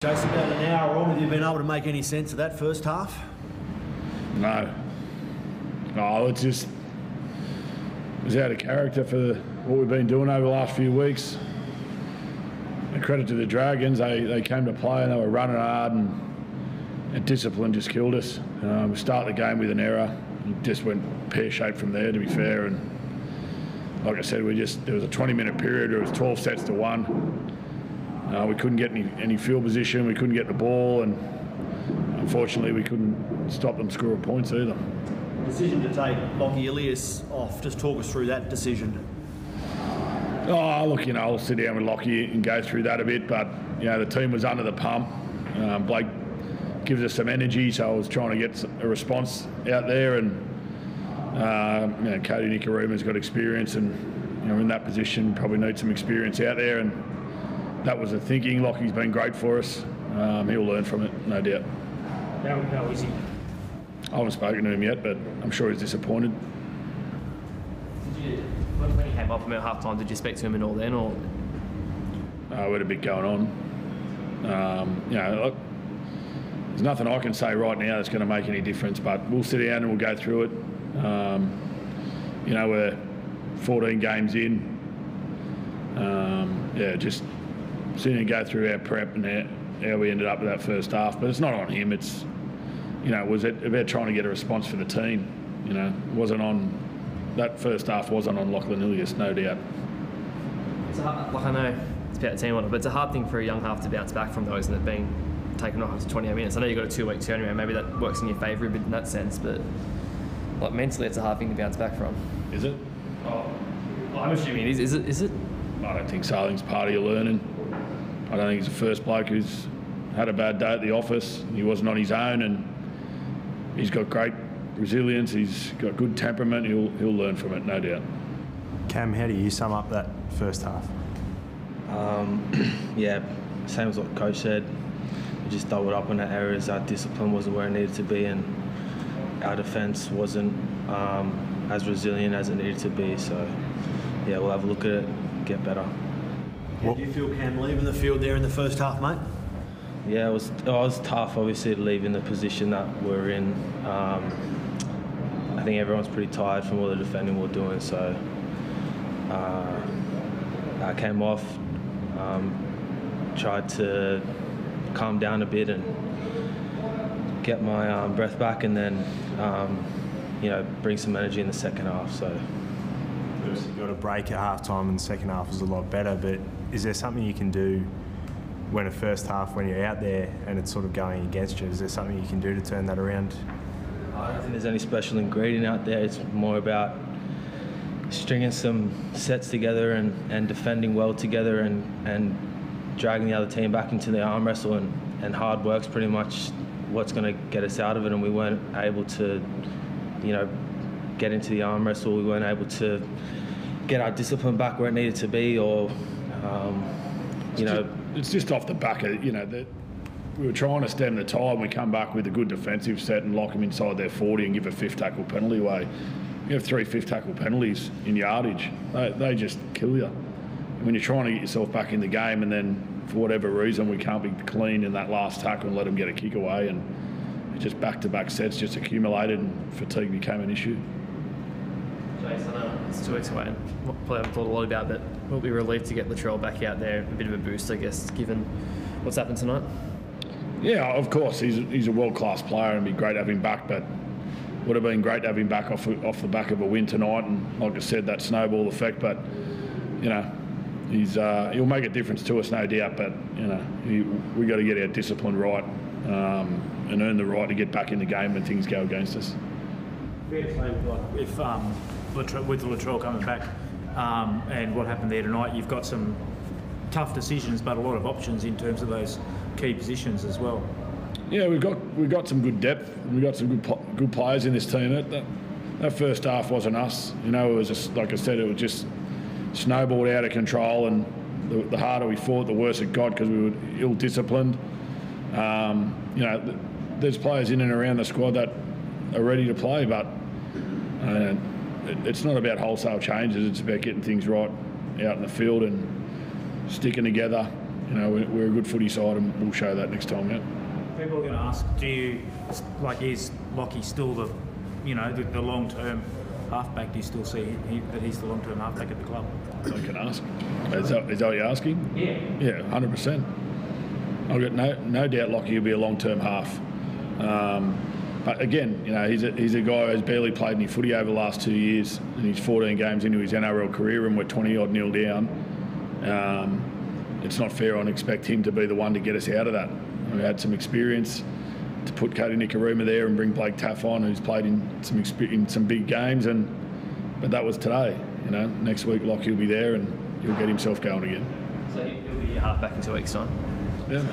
Chase, about an hour on, have you been able to make any sense of that first half? No. No, it's out of character for what we've been doing over the last few weeks. And credit to the Dragons, they came to play and they were running hard, and discipline just killed us. We started the game with an error. It just went pear-shaped from there, to be fair. And like I said, there was a 20-minute period where it was 12 sets to 1. We couldn't get any field position, we couldn't get the ball, and unfortunately we couldn't stop them scoring points either. Decision to take Lockie Ilias off, just talk us through that decision. Oh, look, I'll sit down with Lockie and go through that a bit, but, the team was under the pump. Blake gives us some energy, so I was trying to get a response out there, and, Cody Nikaruma's got experience, and, in that position, probably need some experience out there, and that was the thinking. Lockie's been great for us. He'll learn from it, no doubt. How is he? I haven't spoken to him yet, but I'm sure he's disappointed. When he came off him at half time, did you speak to him at all then, or? We had a bit going on. Look, there's nothing I can say right now that's going to make any difference, but we'll sit down and we'll go through it. We're 14 games in. Just sit and go through our prep and how we ended up with that first half. But it's not on him. It's, it was about trying to get a response for the team. It wasn't on, that first half wasn't on Lachlan Ilias, no doubt. It's I know it's about the team on it, but it's a hard thing for a young half to bounce back from, though, isn't it, being taken off after 28 minutes? I know you've got a 2-week turnaround, maybe that works in your favour a bit in that sense, but mentally it's a hard thing to bounce back from. Is it? Oh, I'm assuming it is. Is it? I don't think so. I think it's part of your learning. I don't think he's the first bloke who's had a bad day at the office. He wasn't on his own, and he's got great resilience. He's got good temperament. He'll learn from it, no doubt. Cam, how do you sum up that first half? Same as what Coach said. We just doubled up on our errors. Our discipline wasn't where it needed to be, and our defence wasn't as resilient as it needed to be. So, we'll have a look at it, get better. How do you feel, Cam, leaving the field there in the first half, mate? Yeah, it was tough, obviously, to leave in the position that we're in. I think everyone's pretty tired from all the defending we're doing, so I came off, tried to calm down a bit and get my breath back, and then bring some energy in the second half. So you got a break at half time, and the second half was a lot better, but is there something you can do when when you're out there and it's sort of going against you? Is there something you can do to turn that around? I don't think there's any special ingredient out there. It's more about stringing some sets together and defending well together and dragging the other team back into the arm wrestle, and hard work's pretty much what's going to get us out of it. And we weren't able to, get into the arm wrestle. We weren't able to get our discipline back where it needed to be, or It's just off the back of, we were trying to stem the tide, and we come back with a good defensive set and lock them inside their 40 and give a fifth tackle penalty away. You have 3 fifth tackle penalties in yardage. They just kill you. And when you're trying to get yourself back in the game, and then for whatever reason we can't be clean in that last tackle and let them get a kick away, and it just back-to-back sets just accumulated, and fatigue became an issue. Jason, I know it's 2 weeks away, and probably haven't thought a lot about, but we'll be relieved to get Latrell back out there. A bit of a boost, I guess, given what's happened tonight. Yeah, of course, he's a world-class player, and it'd be great to have him back, but would have been great to have him back off the back of a win tonight, and like I said, that snowball effect. But he'll make a difference to us, no doubt. But we got to get our discipline right and earn the right to get back in the game when things go against us. Fair to say, if with Latrell coming back and what happened there tonight, you've got some tough decisions, but a lot of options in terms of those key positions as well. Yeah, we've got some good depth. We've got some good players in this team. That first half wasn't us. It was just, like I said, it was just snowballed out of control, and the harder we fought, the worse it got because we were ill-disciplined. There's players in and around the squad that are ready to play, but it's not about wholesale changes. It's about getting things right out in the field and sticking together. You know, we're a good footy side, and we'll show that next time out. People are going to ask, is Lockie still the long-term halfback? Do you still see that he's the long-term halfback at the club? I can ask. Is that what you're asking? Yeah. Yeah, 100%. I've got no doubt Lockie will be a long-term half. But again, you know, he's a guy who's barely played any footy over the last 2 years, and he's 14 games into his NRL career, and we're 20-odd nil down. It's not fair on expect him to be the one to get us out of that. We had some experience to put Cody Nikarima there and bring Blake Taff on, who's played in some big games, but that was today. You know, next week Lockie will be there and he'll get himself going again. So he'll be your halfback in 2 weeks' time? Yeah.